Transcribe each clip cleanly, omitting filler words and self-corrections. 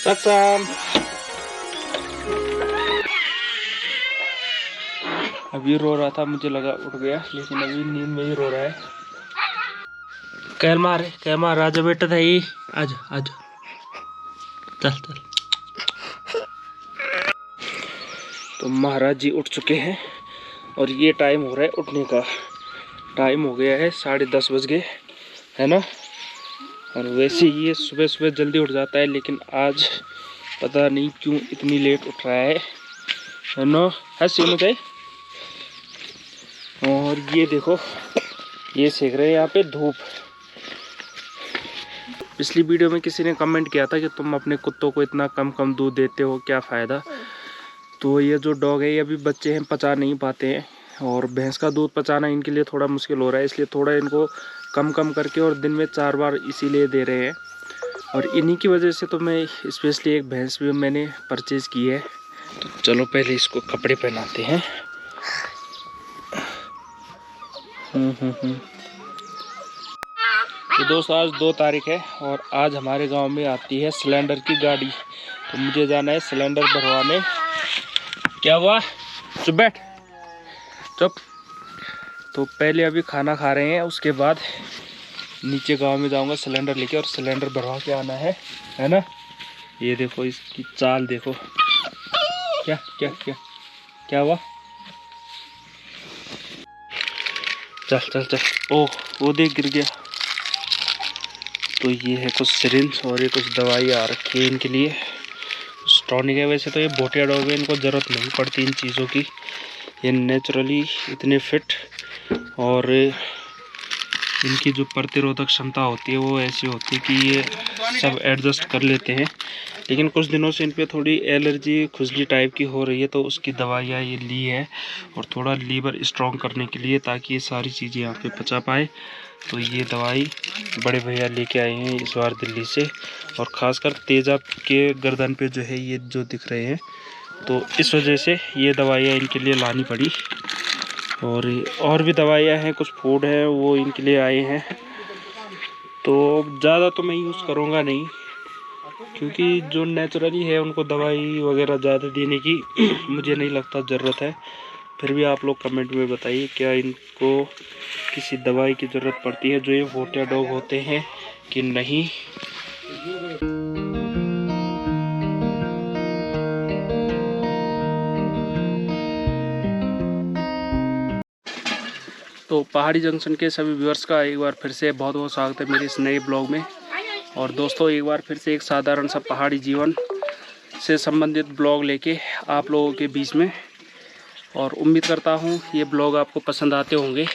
सत्सम अभी रो रहा था, मुझे लगा उठ गया, लेकिन अभी नींद में ही रो रहा है। कैल मार आजा बेटा था ही, आजा आजा, चल चल। तो महाराज जी उठ चुके हैं और ये टाइम हो रहा है उठने का। टाइम हो गया है 10:30 बज गए, है ना। और वैसे ये सुबह सुबह जल्दी उठ जाता है, लेकिन आज पता नहीं क्यों इतनी लेट उठ रहा है ना। है सीनो चाहिए। और ये देखो, ये सेक रहे हैं यहाँ पे धूप। पिछली वीडियो में किसी ने कमेंट किया था कि तुम अपने कुत्तों को इतना कम दूध देते हो, क्या फ़ायदा। तो ये जो डॉग है ये अभी बच्चे हैं, पचा नहीं पाते हैं, और भैंस का दूध पचाना इनके लिए थोड़ा मुश्किल हो रहा है, इसलिए थोड़ा इनको कम करके और दिन में 4 बार इसीलिए दे रहे हैं। और इन्हीं की वजह से तो मैं स्पेशली एक भैंस भी मैंने परचेज़ की है। तो चलो पहले इसको कपड़े पहनाते हैं। तो दोस्तों आज 2 तारीख है और आज हमारे गांव में आती है सिलेंडर की गाड़ी। तो मुझे जाना है सिलेंडर भरवाने। क्या हुआ? चुप बैठ, चुप। तो पहले अभी खाना खा रहे हैं, उसके बाद नीचे गांव में जाऊंगा सिलेंडर लेके और सिलेंडर भरवा के आना है ना। ये देखो इसकी चाल देखो। क्या क्या क्या क्या हुआ? चल चल चल। ओह वो देख गिर गया। तो ये है कुछ सिरिंज और ये कुछ दवाई आ रखी है इनके लिए, टॉनिक है। वैसे तो ये भोटिया डॉग है, इनको ज़रूरत नहीं पड़ती इन चीज़ों की, ये नेचुरली इतने फिट, और इनकी जो प्रतिरोधक क्षमता होती है वो ऐसी होती है कि ये सब एडजस्ट कर लेते हैं। लेकिन कुछ दिनों से इन पे थोड़ी एलर्जी खुजली टाइप की हो रही है, तो उसकी दवाइयाँ ये ली है, और थोड़ा लीवर स्ट्रॉन्ग करने के लिए, ताकि ये सारी चीज़ें यहाँ पे पचा पाए। तो ये दवाई बड़े भैया लेके आए हैं इस बार दिल्ली से, और ख़ासकर तेजा के गर्दन पे जो है ये जो दिख रहे हैं, तो इस वजह से ये दवाइयाँ इनके लिए लानी पड़ी। और भी दवाइयाँ हैं, कुछ फूड है वो इनके लिए आए हैं। तो ज़्यादा तो मैं यूज़ करूँगा नहीं, क्योंकि जो नेचुरली है उनको दवाई वगैरह ज़्यादा देने की मुझे नहीं लगता ज़रूरत है। फिर भी आप लोग कमेंट में बताइए क्या इनको किसी दवाई की ज़रूरत पड़ती है जो ये भोटिया डॉग होते हैं कि नहीं। तो पहाड़ी जंक्शन के सभी व्यूअर्स का एक बार फिर से बहुत बहुत स्वागत है मेरे इस नए ब्लॉग में। और दोस्तों एक बार फिर से एक साधारण सा पहाड़ी जीवन से संबंधित ब्लॉग लेके आप लोगों के बीच में, और उम्मीद करता हूँ ये ब्लॉग आपको पसंद आते होंगे।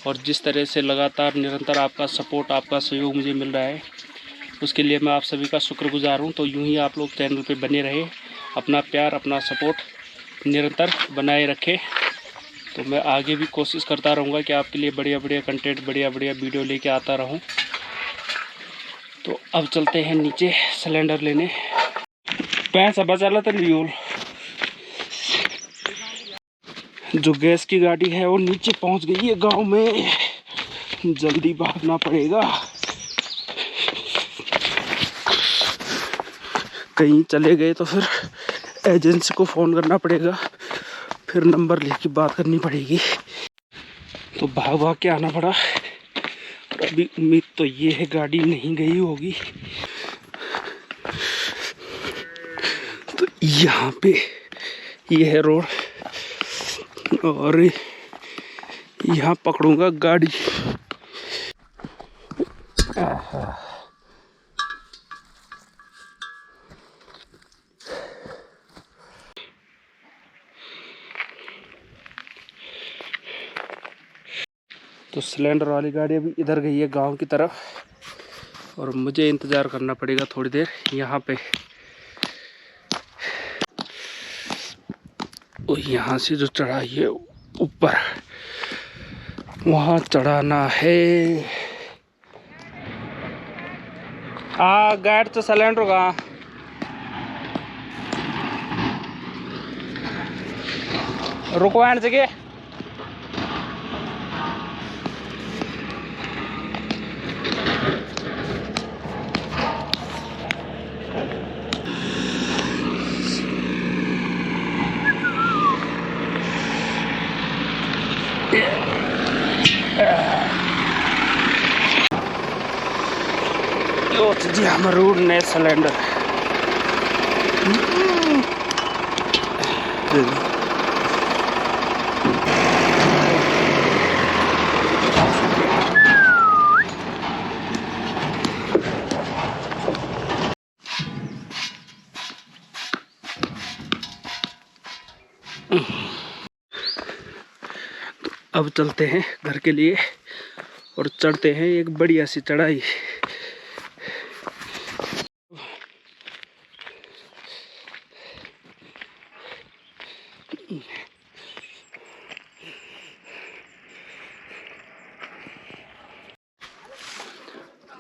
और जिस तरह से लगातार निरंतर आपका सपोर्ट, आपका सहयोग मुझे मिल रहा है, उसके लिए मैं आप सभी का शुक्रगुजार हूँ। तो यूँ ही आप लोग चैनल पे बने रहे, अपना प्यार अपना सपोर्ट निरंतर बनाए रखें। तो मैं आगे भी कोशिश करता रहूँगा कि आपके लिए बढ़िया बढ़िया कंटेंट, बढ़िया बढ़िया वीडियो लेके आता रहूँ। तो अब चलते हैं नीचे सिलेंडर लेने। पैसा बचा ला तो जो गैस की गाड़ी है वो नीचे पहुंच गई है गांव में, जल्दी भागना पड़ेगा, कहीं चले गए तो फिर एजेंसी को फ़ोन करना पड़ेगा, फिर नंबर लेके बात करनी पड़ेगी। तो भाग भाग के आना पड़ा। और अभी उम्मीद तो ये है गाड़ी नहीं गई होगी। तो यहाँ पे ये है रोड, और यहाँ पकड़ूंगा गाड़ी। तो सिलेंडर वाली गाड़ी अभी इधर गई है गांव की तरफ, और मुझे इंतज़ार करना पड़ेगा थोड़ी देर यहाँ पे। और यहाँ से जो चढ़ाई है ऊपर, वहाँ चढ़ाना है। गाड़ी तो सिलेंडर का रुकवाने जगह मरूड ने सिलेंडर। अब चलते हैं घर के लिए और चढ़ते हैं एक बढ़िया सी चढ़ाई।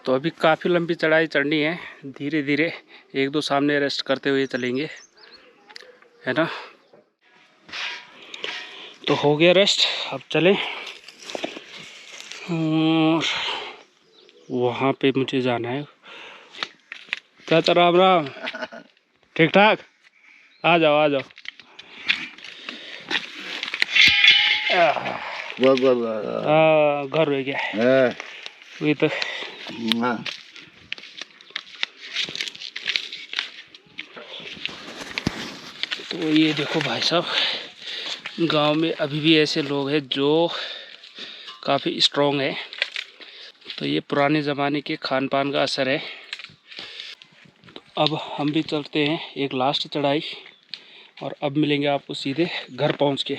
तो अभी काफ़ी लंबी चढ़ाई चढ़नी है, धीरे धीरे एक दो सामने रेस्ट करते हुए चलेंगे, है ना। तो हो गया रेस्ट, अब चलें। और वहाँ पे मुझे जाना है। चाचा राम राम, ठीक ठाक, आ जाओ आ जाओ। घर हो गया वही तो। तो ये देखो भाई साहब, गांव में अभी भी ऐसे लोग हैं जो काफ़ी स्ट्रॉन्ग है। तो ये पुराने ज़माने के खान पान का असर है। तो अब हम भी चलते हैं एक लास्ट चढ़ाई और अब मिलेंगे आपको सीधे घर पहुंच के।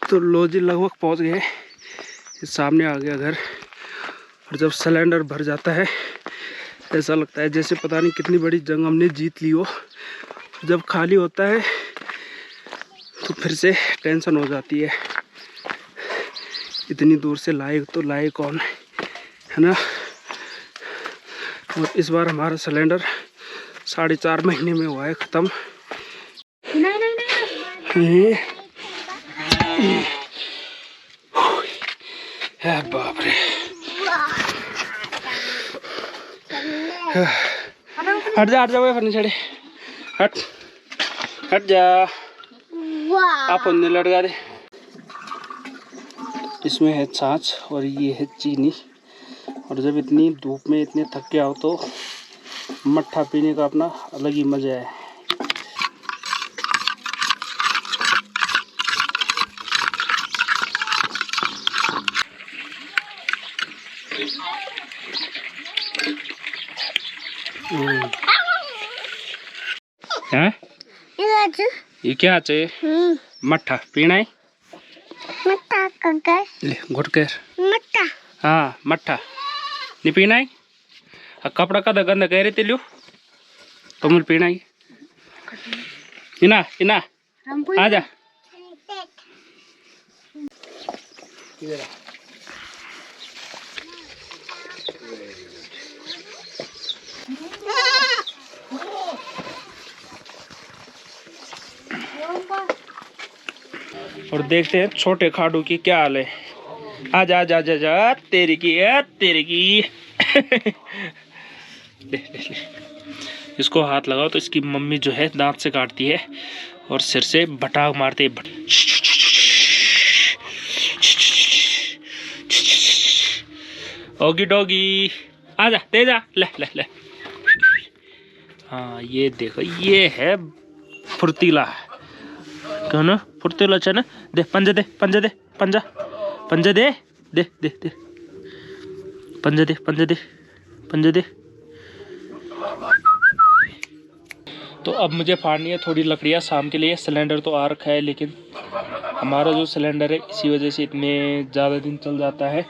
तो लो जी, लगभग पहुंच गए। सामने आ गया घर। और जब सिलेंडर भर जाता है ऐसा लगता है जैसे पता नहीं कितनी बड़ी जंग हमने जीत ली हो। जब खाली होता है तो फिर से टेंशन हो जाती है, इतनी दूर से लाए तो लाए कौन, है ना। और इस बार हमारा सिलेंडर 4.5 महीने में हुआ है ख़त्म। बाप रे, हट जा फिर छड़े, हट जा, आप उन्हें लटका दे। इसमें है छाछ और ये है चीनी। और जब इतनी धूप में इतने थक के आओ तो मट्ठा पीने का अपना अलग ही मजा है। हैं? ये क्या चाहिए? मट्ठा पीना है? ले घुट कर। हाँ मट्ठा नहीं पीना है। कपड़ा का गंदा कह रहे थे लियो तो मुझे पीना है। इना इना आजा। और देखते हैं छोटे खाडू की क्या हाल है। आजा आजा आजा जा, तेरी की है तेरी की। ले, ले, ले। इसको हाथ लगाओ तो इसकी मम्मी जो है दांत से काटती है और सिर से भटाक मारती है। ओगी डॉगी आजा, दे जा, ले ले ले। हाँ ये देखो, ये है फुर्तीला, क्यों ना फुर्तीला अच्छा ना। दे पंजा दे, पंजा दे, पंजा पंजा दे दे दे दे, पंजा दे पंजा दे पंजा दे। तो अब मुझे फाड़नी है थोड़ी लकड़ियाँ शाम के लिए। सिलेंडर तो आ रखा है लेकिन हमारा जो सिलेंडर है इसी वजह से इतने ज़्यादा दिन चल जाता है,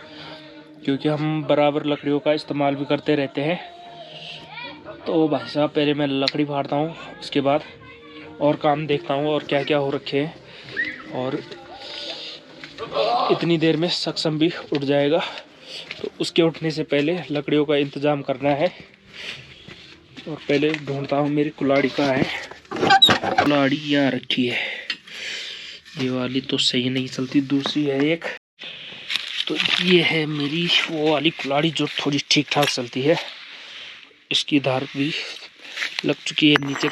क्योंकि हम बराबर लकड़ियों का इस्तेमाल भी करते रहते हैं। तो भाई साहब पहले मैं लकड़ी फाड़ता हूँ, उसके बाद और काम देखता हूँ और क्या क्या हो रखे हैं। और इतनी देर में सक्षम भी उठ जाएगा, तो उसके उठने से पहले लकड़ियों का इंतज़ाम करना है। और पहले ढूंढता हूँ मेरी कुल्हाड़ी कहाँ है। कुल्हाड़ी यहाँ रखी है, ये वाली तो सही नहीं चलती, दूसरी है एक। तो ये है मेरी वो वाली कुल्हाड़ी जो थोड़ी ठीक ठाक चलती है। इसकी धार भी लग चुकी है नीचे।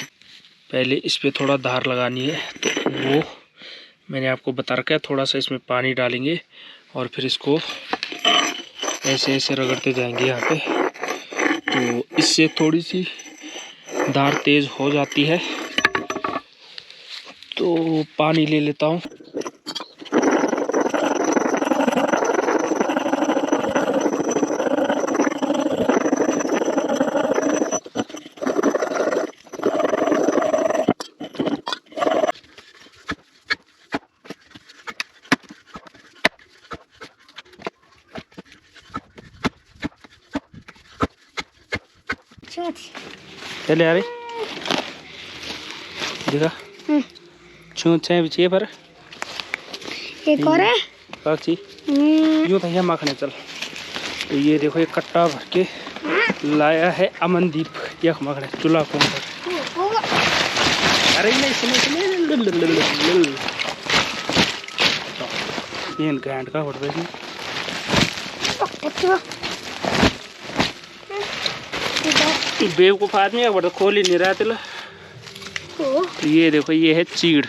पहले इस पे थोड़ा धार लगानी है, तो वो मैंने आपको बता रखा है। थोड़ा सा इसमें पानी डालेंगे और फिर इसको ऐसे ऐसे रगड़ते जाएंगे यहाँ पे, तो इससे थोड़ी सी धार तेज हो जाती है। तो पानी ले लेता हूँ। चले यार देखा छूत है बिछिए पर एक और है काची यूं था मखने चल। तो ये देखो ये कट्टा भर के लाया है अमनदीप यख मखने चूल्हा कौन पर। अरे नहीं सुनो ये घंट का फोटो इसमें बेवकूफ आदमी है बड़ा खोल ही नहीं रहा तिला। तो ये देखो ये है चीड़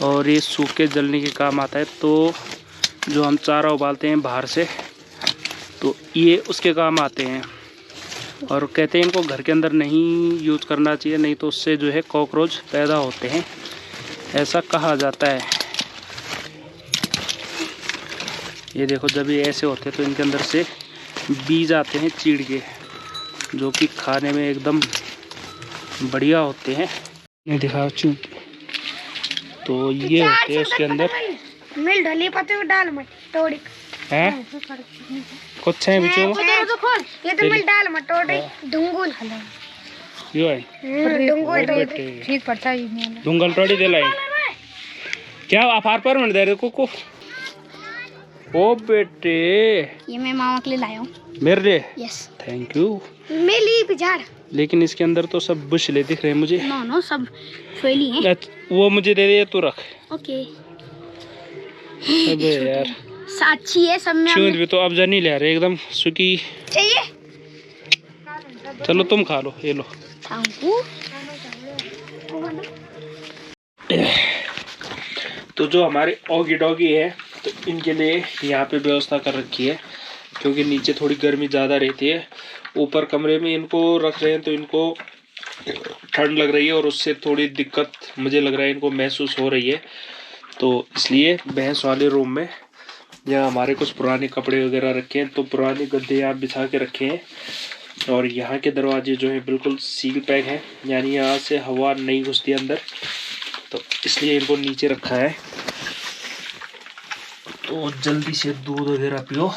और ये सूखे जलने के काम आता है। तो जो हम चारा उबालते हैं बाहर से तो ये उसके काम आते हैं। और कहते हैं इनको घर के अंदर नहीं यूज करना चाहिए, नहीं तो उससे जो है कॉकरोच पैदा होते हैं, ऐसा कहा जाता है। ये देखो जब ये ऐसे होते हैं तो इनके अंदर से बीज आते हैं चीड़ के, जो कि खाने में एकदम बढ़िया होते हैं। ये दिखाओ चूं तो ये होते हैं उसके अंदर मिल ढली पत्ते डाल मत तोड़ी है कुछ है बिचो में तो खोल ये तो मिल डाल मत तोड़ी डुंगुल हला यो है डुंगुल तोड़ी ठीक पड़ता ही नहीं डुंगल तोड़ी दे लाई क्या अफार पर मिल दे रहे को ओ बेटे ये मैं मामा के लिए लाया हूँ मेरे लिए। Yes thank you. मेली बिजार लेकिन इसके अंदर तो सब बुशले दिख रहे हैं मुझे। नो नो सब फैली हैं। वो मुझे दे दे तू रख। ओके अबे यार साची है सब में चूंद भी तो अब जा नहीं ले रहे एकदम सूखी चाहिए। चलो तुम खा लो ये लो। तो जो हमारे ऑगी डॉगी है तो इनके लिए यहाँ पे व्यवस्था कर रखी है, क्योंकि नीचे थोड़ी गर्मी ज़्यादा रहती है। ऊपर कमरे में इनको रख रहे हैं तो इनको ठंड लग रही है और उससे थोड़ी दिक्कत मुझे लग रहा है इनको महसूस हो रही है। तो इसलिए भैंस वाले रूम में यहाँ हमारे कुछ पुराने कपड़े वगैरह रखे हैं, तो पुराने गद्दे यहाँ बिछा के रखे हैं। और यहाँ के दरवाजे जो है बिल्कुल सील पैक हैं, यानी यहाँ से हवा नहीं घुसती अंदर, तो इसलिए इनको नीचे रखा है। तो जल्दी से दूध वगैरह पियो।